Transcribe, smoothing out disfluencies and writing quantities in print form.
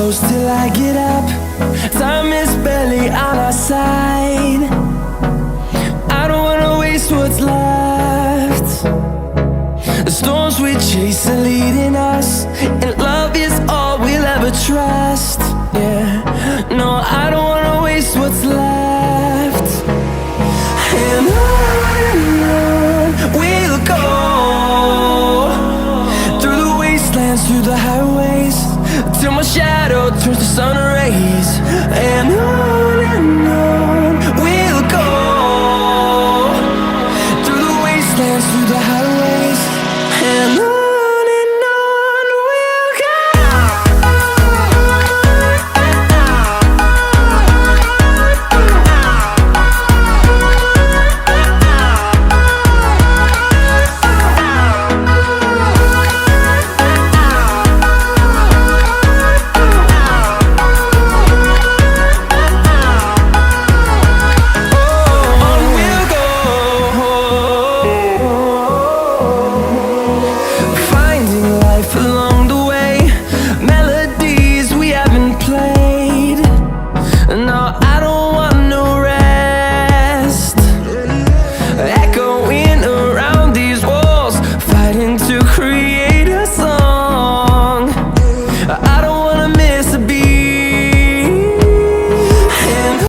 close till I get up. Time is barely on our side. I don't wanna waste what's left. The storms we chase are leading us, and love is all we'll ever trust. Yeah, no, I don't wanna waste what's left. And on we'll go, through the wastelands, through the highways, till my shadow